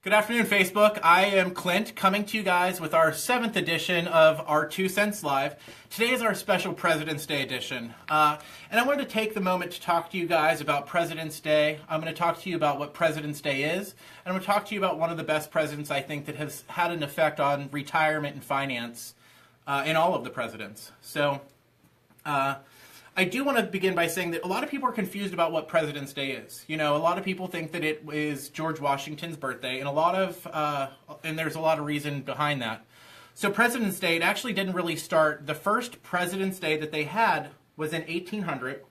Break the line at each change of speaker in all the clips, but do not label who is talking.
Good afternoon, Facebook. I am Clint, coming to you guys with our 7th edition of our 2 Cents Live. Today is our special President's Day edition. And I wanted to take the moment to talk to you guys about President's Day. I'm going to talk to you about what President's Day is. And I'm going to talk to you about one of the best presidents, I think, that has had an effect on retirement and finance in all of the presidents. So, I do want to begin by saying that a lot of people are confused about what President's Day is. You know, a lot of people think that it is George Washington's birthday, and there's a lot of reason behind that. So President's Day, it actually didn't really start. The first President's Day that they had was in 1800,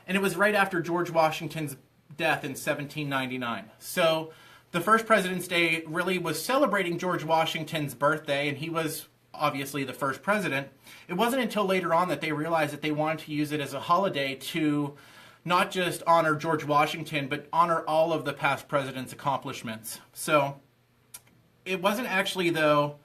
and it was right after George Washington's death in 1799. So the first President's Day really was celebrating George Washington's birthday, and he was obviously the first president. It wasn't until later on that they realized that they wanted to use it as a holiday to not just honor George Washington, but honor all of the past presidents' accomplishments. So it wasn't actually, though,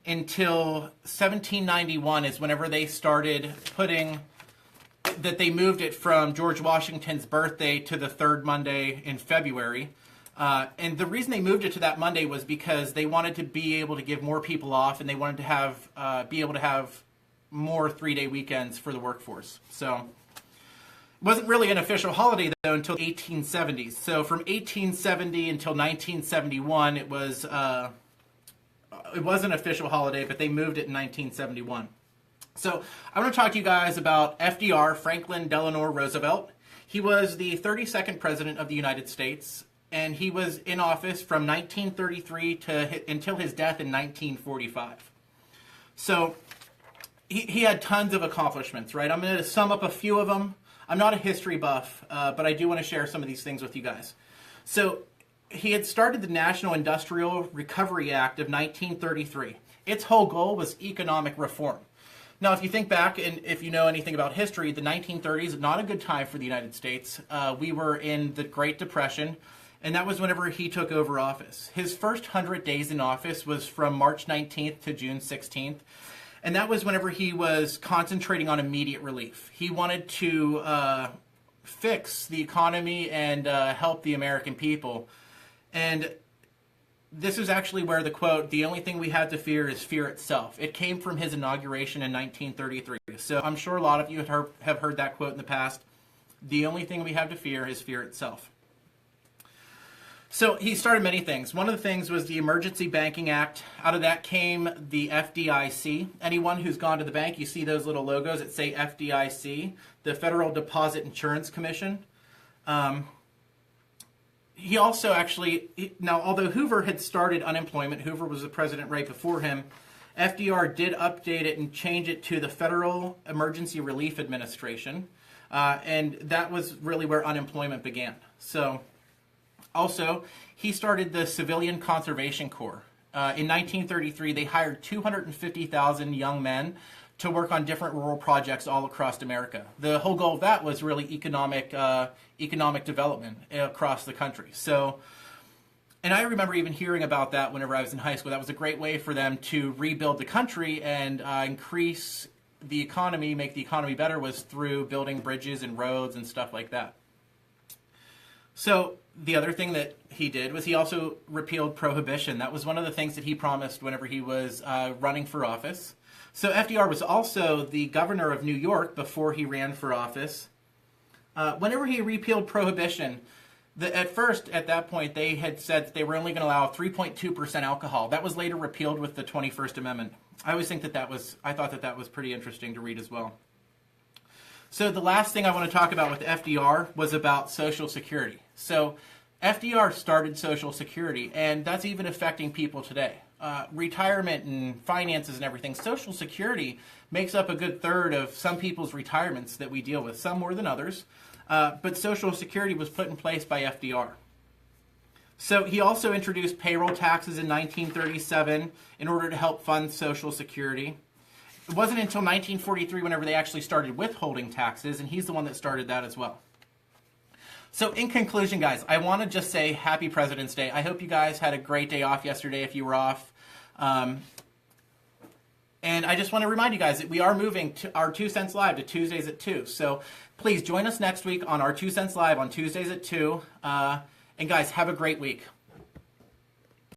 until 1791 is whenever they started they moved it from George Washington's birthday to the third Monday in February. And the reason they moved it to that Monday was because they wanted to be able to give more people off, and they wanted to be able to have more 3-day weekends for the workforce. So it wasn't really an official holiday, though, until 1870s. So from 1870 until 1971, it was an official holiday, but they moved it in 1971. So I want to talk to you guys about FDR, Franklin Delano Roosevelt. He was the 32nd president of the United States, and he was in office from 1933 until his death in 1945. So he had tons of accomplishments, right? I'm going to sum up a few of them. I'm not a history buff, but I do want to share some of these things with you guys. So he had started the National Industrial Recovery Act of 1933. Its whole goal was economic reform. Now, if you think back, and if you know anything about history, the 1930s is not a good time for the United States. We were in the Great Depression, and that was whenever he took over office. His first 100 days in office was from March 19th to June 16th. And that was whenever he was concentrating on immediate relief. He wanted to fix the economy and help the American people. And this is actually where the quote, "The only thing we have to fear is fear itself." It came from his inauguration in 1933. So I'm sure a lot of you have heard that quote in the past. The only thing we have to fear is fear itself. So he started many things. One of the things was the Emergency Banking Act. Out of that came the FDIC. Anyone who's gone to the bank, you see those little logos that say FDIC, the Federal Deposit Insurance Commission. He also now although Hoover had started unemployment, Hoover was the president right before him, FDR did update it and change it to the Federal Emergency Relief Administration. And that was really where unemployment began. So also, he started the Civilian Conservation Corps. In 1933, they hired 250,000 young men to work on different rural projects all across America. The whole goal of that was really economic development across the country. So, and I remember even hearing about that whenever I was in high school. That was a great way for them to rebuild the country and increase the economy, make the economy better, was through building bridges and roads and stuff like that. So the other thing that he did was he also repealed prohibition. That was one of the things that he promised whenever he was running for office. So FDR was also the governor of New York before he ran for office. Whenever he repealed prohibition, at that point, they had said that they were only going to allow 3.2% alcohol. That was later repealed with the 21st Amendment. I always think I thought that was pretty interesting to read as well. So the last thing I want to talk about with FDR was about Social Security. So FDR started Social Security, and that's even affecting people today. Retirement and finances and everything. Social Security makes up a good third of some people's retirements that we deal with, some more than others. But Social Security was put in place by FDR. So he also introduced payroll taxes in 1937 in order to help fund Social Security. It wasn't until 1943 whenever they actually started withholding taxes, and he's the one that started that as well. So in conclusion, guys, I want to just say Happy President's Day. I hope you guys had a great day off yesterday if you were off. And I just want to remind you guys that we are moving to our 2 Cents Live to Tuesdays at 2. So please join us next week on our 2 Cents Live on Tuesdays at 2. And guys, have a great week.